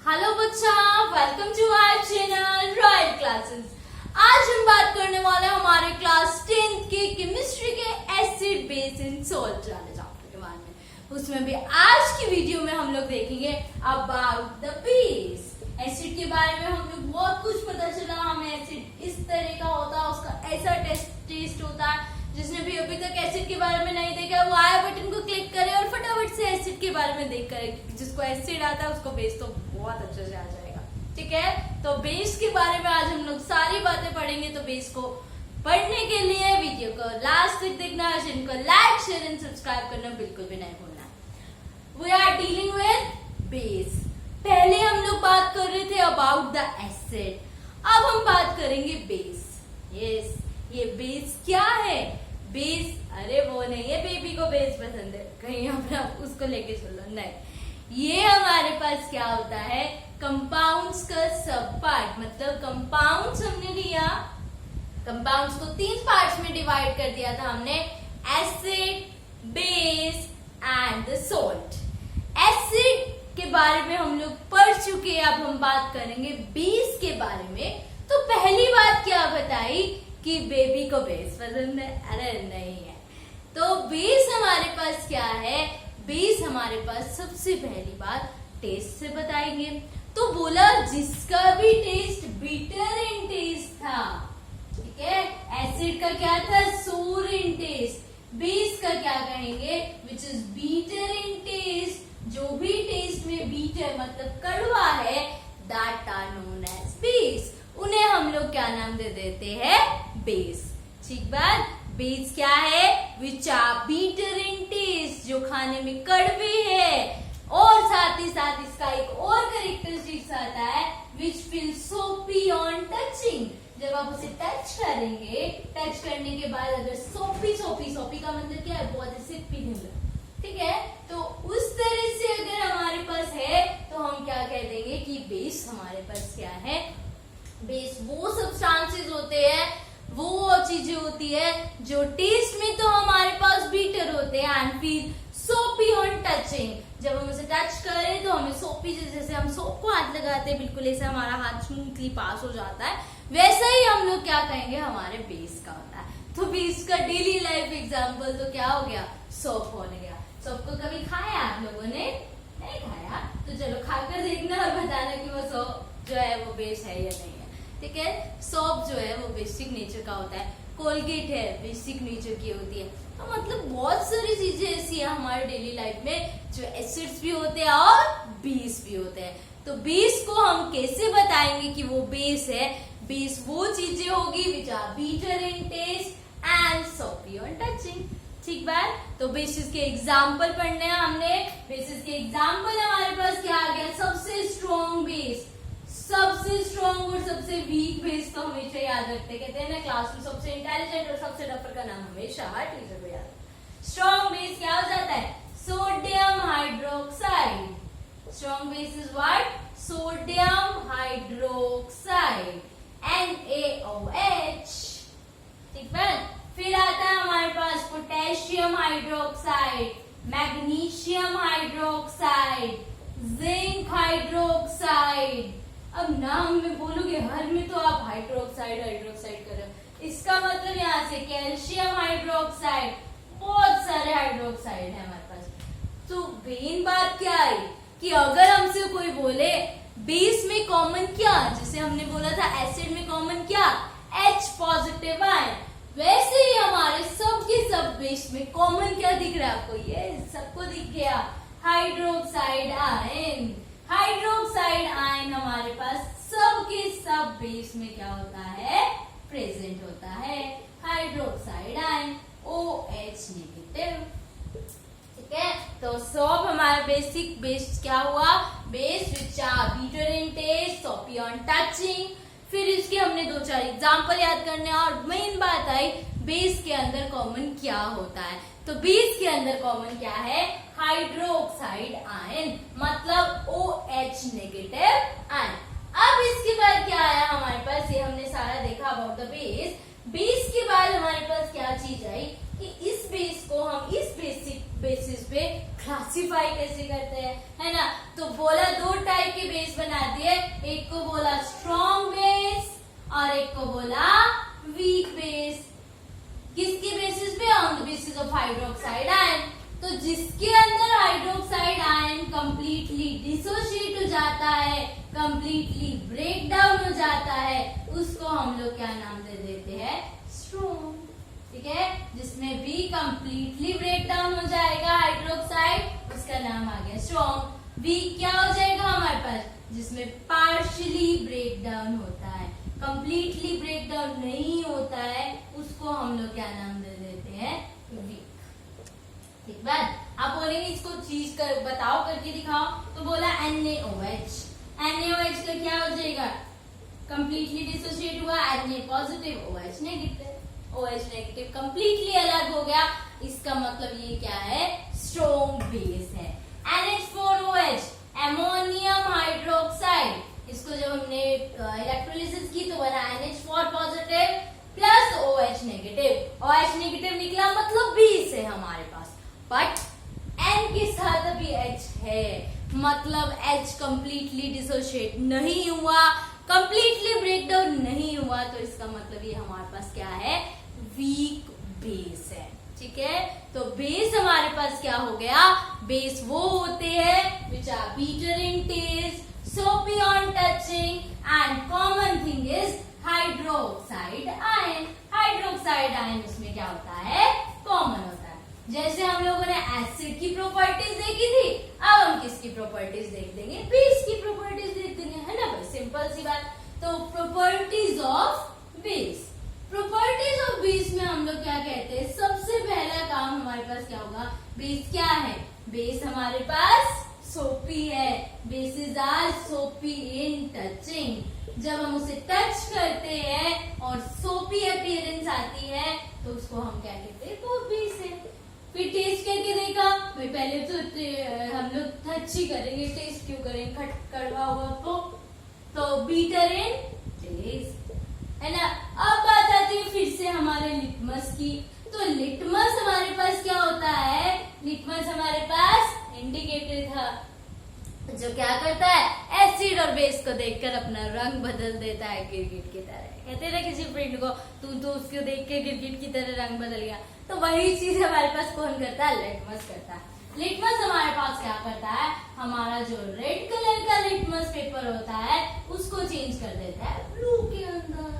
Hello बच्चा, welcome to our channel Royal Classes. आज हम बात करने वाले हैं हमारे क्लास 10th के केमिस्ट्री के एसिड बेस एंड सॉल्ट वाले चैप्टर के बारे में। उसमें भी आज की वीडियो में हम लोग देखेंगे अबाउट द बेस। एसिड के बारे में हम लोग बहुत कुछ पता चला, हमें एसिड इस तरह का होता है, उसका ऐसा टेस्ट होता है। जिसने भी अभी तक एसिड के बारे में नहीं देखा वो आया बटन को क्लिक करे और फटाफट से एसिड के बारे में देख करे। जिसको एसिड आता है उसको बेस तो बहुत अच्छे से आ जाएगा। ठीक है, तो बेस के बारे में आज हम लोग सारी बातें पढ़ेंगे। तो बेस को पढ़ने के लिए वीडियो को लास्ट तक देखना, चैनल को लाइक शेयर एंड सब्सक्राइब करना बिल्कुल भी नहीं भूलना। We are dealing with base. पहले हम लोग बात कर रहे थे अबाउट द एसिड, अब हम बात करेंगे बेस। यस, ये बेस क्या है? बेस, अरे वो नहीं है बेबी को बेस पसंद है, कहीं अपना उसको लेके चलो, नहीं। ये हमारे पास क्या होता है, कंपाउंड्स का सब पार्ट। मतलब कंपाउंड्स हमने लिया, कंपाउंड्स को 3 पार्ट्स में डिवाइड कर दिया था हमने, acid, base and the salt. Acid के बारे में हम लोग पढ़ चुके हैं, अब हम बात करेंगे बेस के बारे में। तो पहली बात क्या बताई कि बेबी को बेस पसंद है? अरे नहीं है। तो बेस हमारे पास क्या है? बेस हमारे पास सबसे पहली बात टेस्ट से बताएंगे। तो बोला जिसका भी टेस्ट बिटर इन टेस्ट था, ठीक है, एसिड का क्या था, सोर इन टेस्ट। बेस का क्या कहेंगे, which is bitter in taste. जो भी टेस्ट में बीटर मतलब कड़वा है, that are known as base. उन्हें हम लोग क्या नाम दे देते हैं, बेस। ठीक बात, बेस क्या है, which are bitter in taste, जो खाने में कड़वी है। और साथ ही साथ इसका एक और कैरेक्टरिस्टिक्स आता है, विच फील सोपी ऑन टचिंग। जब आप उसे टच करेंगे, टच करने के बाद अगर सोपी सोपी, सोपी का मतलब क्या है, बहुत ऐसे पिघल, ठीक है, तो उस तरह से अगर हमारे पास है तो हम क्या कह देंगे कि बेस हमारे पास क्या है। बेस वो सब्सटेंसेस होते हैं, वो चीजें होती है जो टेस्ट में तो हमारे पास बीटर होते हैं एंड फील सोपी ऑन टचिंग। जब हम उसे टच करें तो हमें सोपी, जैसे हम सोप को हाथ लगाते हैं बिल्कुल ऐसे हमारा हाथ स्मूथली पास हो जाता है, वैसा ही हम लोग क्या कहेंगे हमारे बेस का होता है। तो बेस का डेली लाइफ एग्जाम्पल तो क्या हो गया, सोप हो गया। सोप को कभी खाया आप लोगों ने? नहीं खाया? तो चलो खाकर देखना और बताना कि वो सोप जो है वो बेस है या नहीं है। ठीक है, सोप जो है वो बेसिक नेचर का होता है, कोलगेट है बेसिक नेचर की होती है। तो मतलब बहुत सारी चीजें ऐसी है हमारे डेली लाइफ में जो एसिड्स भी होते हैं और बेस भी होते हैं। तो बेस को हम कैसे बताएंगे कि वो बेस है? बेस वो चीजें होगी which are bitter in taste and soapy on touching. ठीक बात, तो बेसिस के एग्जाम्पल पढ़ने हैं हमने। बेसिस के एग्जाम्पल हमारे पास क्या आ गया, सबसे स्ट्रॉन्ग बेस, सबसे स्ट्रॉन्ग और सबसे वीक बेस तो हमेशा याद रखते। कहते हैं ना क्लास में सबसे इंटेलिजेंट और सबसे डफर का नाम हमेशा हर टीचर को याद। स्ट्रॉन्ग बेस क्या हो जाता है, sodium hydroxide. Strong base is what, sodium hydroxide, NaOH। ठीक है, फिर आता है हमारे पास potassium hydroxide, magnesium hydroxide, zinc hydroxide. अब नाम में बोलोगे हर में तो आप हाइड्रोक्साइड हाइड्रोक्साइड कर रहे हो, इसका मतलब यहाँ से कैल्शियम हाइड्रोक्साइड, बहुत सारे हाइड्रोक्साइड है हमारे पास। तो मेन बात क्या आई कि अगर हमसे कोई बोले बेस में कॉमन क्या, जैसे हमने बोला था एसिड में कॉमन क्या, H पॉजिटिव आयन, वैसे ही हमारे सब के सब बेस में कॉमन क्या दिख रहा है आपको, ये सबको दिख गया, हाइड्रोक्साइड आयन। हाइड्रोक्साइड आयन हमारे पास सब के सब बेस में क्या होता है, प्रेजेंट होता है, हाइड्रोक्साइड आयन OH नेगेटिव। ठीक है, तो सब हमारा बेसिक बेस क्या हुआ, base which are bitter in taste, soapy on touching. फिर इसके हमने 2-4 एग्जाम्पल याद करने, और मेन बात आई बेस के अंदर कॉमन क्या होता है। तो बेस के अंदर कॉमन क्या है, हाइड्रोक्साइड आयन, मतलब OH नेगेटिव आयन। अब इसके बाद क्या आया हमारे पास, ये हमने सारा देखा अबाउट द बेस। बेस के बाद हमारे पास क्या चीज आई कि इस बेस को हम इस बेसिक बेसिस पे क्लासिफाई क्लासिफाई कैसे करते हैं, है ना। तो बोला 2 टाइप के बेस बना दिए, एक को बोला स्ट्रॉन्ग बेस और एक को बोला वीक बेस। किसके बेसिस पे? On the basis of hydroxide ion. तो जिसके अंदर हाइड्रोक्साइड आयन कंप्लीटली डिसोशिएट हो जाता है, कंप्लीटली ब्रेक डाउन हो जाता है, उसको हम लोग क्या नाम दे देते हैं? स्ट्रॉन्ग। ठीक है, जिसमें भी कंप्लीटली ब्रेक डाउन हो जाएगा हाइड्रोक्साइड, उसका नाम आ गया स्ट्रॉन्ग। वीक क्या हो जाएगा हमारे पास? जिसमें पार्शियली ब्रेक डाउन होता है, कंप्लीटली ब्रेक डाउन नहीं होता है, उसको हम लोग क्या नाम दे देते हैं? वीक। ठीक बात। आप बोलेंगे इसको चीज कर बताओ, करके दिखाओ। तो बोला NaOH। NaOH का क्या हो जाएगा? कंप्लीटली डिसोशिएट हुआ, Na positive, OH negative. OH negative completely अलग हो गया, इसका मतलब ये क्या है? स्ट्रॉन्ग बेस है। NH4OH अमोनियम हाइड्रोक्साइड, इसको जब हमने इलेक्ट्रोलिसिस की तो बना NH4 positive plus OH negative. OH negative निकला मतलब बेस है हमारे पास, बट N के साथ अभी H है, मतलब H कंप्लीटली डिसोशिएट नहीं हुआ, कंप्लीटली ब्रेकडाउन नहीं हुआ, तो इसका मतलब ये हमारे पास क्या है? वीक बेस है। ठीक है, तो बेस हमारे पास क्या हो गया? बेस वो होते हैं which are bitter in taste, soapy on touching and common thing is hydroxide ion. Hydroxide ion उसमें क्या होता है? कॉमन होता है। जैसे हम लोगों ने एसिड की प्रॉपर्टीज देखी थी, अब हम किसकी प्रॉपर्टीज देख देंगे? बेस की प्रॉपर्टीज देख देंगे, है ना भाई, सिंपल सी बात। तो properties of base, properties of base में हम लोग क्या कहते हैं? सबसे पहला काम हमारे पास क्या होगा? बेस क्या है? बेस हमारे पास सोपी है। बेसिस आर सोपी इन टचिंग। जब हम उसे टच करते हैं और सोपी अपीयरेंस आती है तो उसको हम क्या कहते हैं? वो बेस है। फिर टेस्ट करके देखा भाई, पहले तो हम लोग टच ही करेंगे, टेस्ट क्यों करेंगे? कड़वा हुआ तो बीटर इन टेस्ट, है ना। अब बात आती है फिर से हमारे लिटमस की। तो लिटमस हमारे पास क्या होता है? लिटमस हमारे पास इंडिकेटर था जो क्या करता है? एसिड और बेस को देखकर अपना रंग बदल देता है गिरगिट की तरह। कहते ना किसी फ्रेंड को, तू तो उसको देख के गिरगिट की तरह रंग बदल गया, तो वही चीज हमारे पास कौन करता है? लिटमस करता है। लिटमस हमारे पास क्या करता है? हमारा जो रेड कलर का लिटमस पेपर होता है उसको चेंज कर देता है ब्लू के अंदर।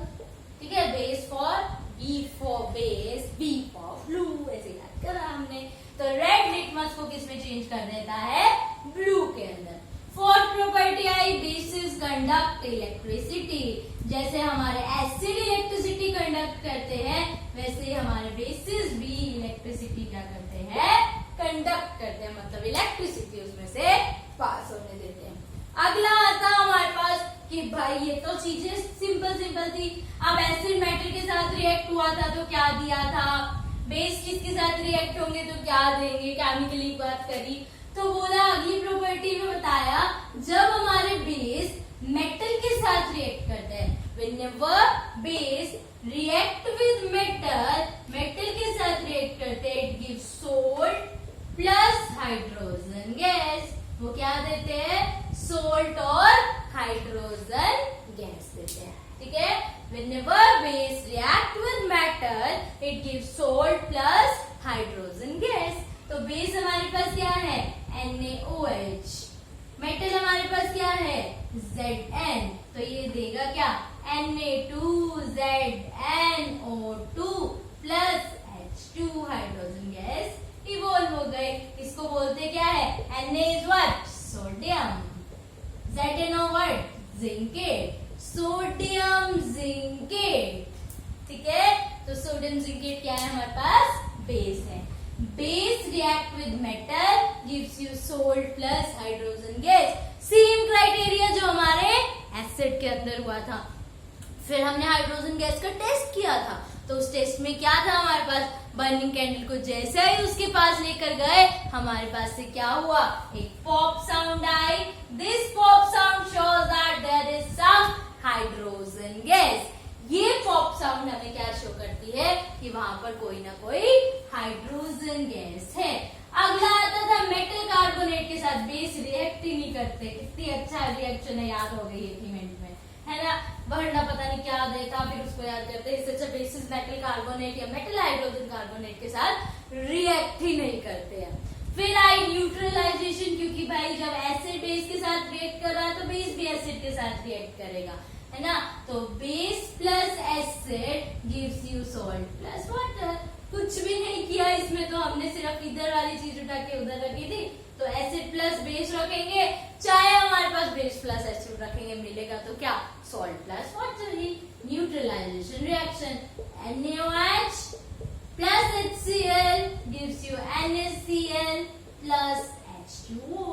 ठीक है, base for B for base, B for blue, ऐसे याद करा हमने। तो रेड लिटमस को किसमें चेंज कर देता है? ब्लू के अंदर। फोर्थ प्रॉपर्टी आई, बेसिस कंडक्ट इलेक्ट्रिसिटी। जैसे हमारे एसिड इलेक्ट्रिसिटी कंडक्ट करते हैं, वैसे हमारे बेसिस भी इलेक्ट्रिसिटी क्या करते हैं? कंडक्ट करते हैं, मतलब इलेक्ट्रिसिटी उसमें से पास होने देते हैं। अगला आता हमारे पास कि भाई ये तो चीजें सिंपल सिंपल थी। अब एसिड मेटल के साथ रिएक्ट हुआ था तो क्या दिया था? बेस किसके साथ रिएक्ट होंगे तो क्या देंगे? केमिकली बात करी तो बोला, अगली प्रॉपर्टी में बताया, जब हमारे बेस मेटल के साथ रिएक्ट करते हैं, whenever base react with metal, metal के साथ रिएक्ट करते हैं, it gives salt plus hydrogen gas. वो क्या देते हैं? सोल्ट और हाइड्रोजन गैस देते हैं। ठीक है, whenever base react with metal, it gives salt plus hydrogen gas. तो बेस हमारे पास क्या है? NaOH। मेटल हमारे पास क्या है? Zn। तो ये देगा क्या? Na2ZnO2 plus H2 hydrogen gas evolve हो गए। इसको बोलते क्या है? Na is what? Sodium. Zno what? Zincate. Sodium zincate. ठीक है, तो सोडियम जिंकेट क्या है हमारे पास? बेस है। Base react with metal gives you salt plus hydrogen gas. Same criteria जो हमारे एसिड के अंदर हुआ था। फिर हमने हाइड्रोजन गैस का टेस्ट किया था, तो उस टेस्ट में क्या था हमारे पास? बर्निंग कैंडल को जैसे ही उसके पास लेकर गए, हमारे पास से क्या हुआ? एक पॉप साउंड आई। This pop sound shows that there is some hydrogen gas. ये पॉप साउंड हमें क्या शो करती है? कि वहां पर कोई ना कोई हाइड्रोजन गैस है। अगला आता था मेटल कार्बन कितनी अच्छा रिएक्शन है, याद हो गई एलिमेंट में, है ना। वरना पता नहीं क्या देता, फिर उसको याद करते हैं। इससे अच्छा बेसिस मेटल कार्बोनेट या मेटल हाइड्रोजन कार्बोनेट के साथ रिएक्ट ही नहीं करते हैं। फिर आई न्यूट्रलाइजेशन, क्योंकि भाई जब एसिड बेस के साथ रिएक्ट कर रहा है तो बेस भी एसिड के साथ रिएक्ट करेगा, है ना। तो base plus acid gives you salt plus water. कुछ भी नहीं किया इसमें, तो हमने सिर्फ इधर वाली चीज उठा के उधर रखी थी। तो एसिड प्लस बेस रखेंगे, चाहे हमारे पास बेस प्लस एसिड रखेंगे, मिलेगा तो क्या, सॉल्ट प्लस वाटर ही। Neutralisation reaction, NaOH plus HCl gives you NaCl plus H2O,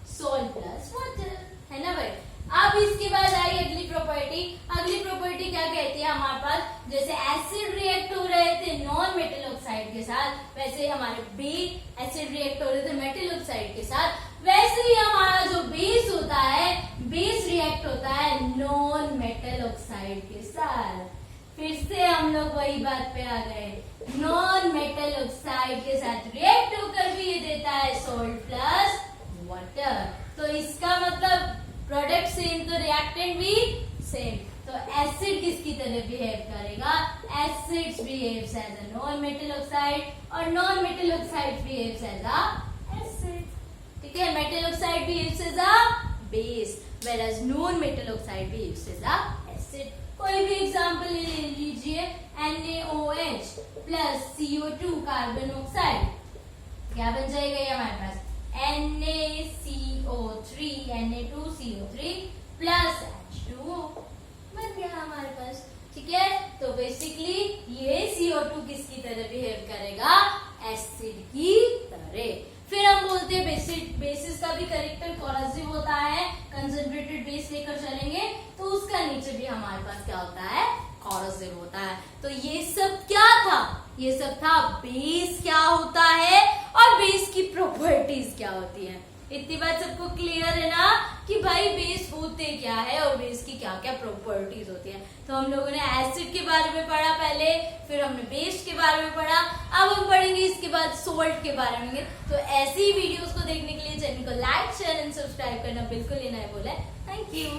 salt plus water, है ना भाई। अब इसके बाद आई अगली प्रॉपर्टी। अगली प्रॉपर्टी क्या कहती है हमारे पास, जैसे एसिड रिएक्ट हो रहे थे नॉन मेटल ऑक्साइड के साथ, वैसे हमारे बेस एसिड रिएक्ट हो रहे थे मेटल ऑक्साइड के साथ, वैसे ही हमारा जो बेस होता है, बेस रिएक्ट होता है नॉन मेटल ऑक्साइड के साथ। फिर से हम लोग वही बात पे आ गए, नॉन मेटल ऑक्साइड के साथ रिएक्ट होकर भी ये देता है सॉल्ट प्लस वाटर। तो इसका मतलब प्रोडक्ट सेम तो रिएक्टेंट भी सेम। तो एसिड किसकी तरह बिहेव करेगा, acids behaves as a non metal oxide और non metal oxide behaves as a acid, ठीक है। Metal oxide behaves as a base whereas non metal oxide behaves as a acid. कोई भी example ले लीजिए, NaOH plus CO2 carbon oxide, क्या बन जाएगा ये हमारे पास, NaCO3 Na2CO3 प्लस H2O बन गया हमारे पास, ठीक है। तो बेसिकली ये CO2 किसकी तरह बिहेव करेगा, एसिड की तरह। फिर हम बोलते हैं बेसिस का भी करेक्टर कोरोसिव होता है, कंसंट्रेटेड बेस लेकर चलेंगे तो उसका नेचर भी हमारे पास क्या होता है, कोरोसिव होता है। तो ये सब क्या था, ये सब था बेस क्या होता है और बेस की प्रॉपर्टीज क्या होती है। इतनी बात सबको क्लियर है ना, कि भाई बेस होते क्या है और बेस की क्या क्या प्रॉपर्टीज होती है। तो हम लोगों ने एसिड के बारे में पढ़ा पहले, फिर हमने बेस के बारे में पढ़ा, अब हम पढ़ेंगे इसके बाद सोल्ट के बारे में। तो ऐसी वीडियोस को देखने के लिए चैनल को लाइक शेयर एंड सब्सक्राइब करना बिल्कुल ही नहीं भूलें। Thank you.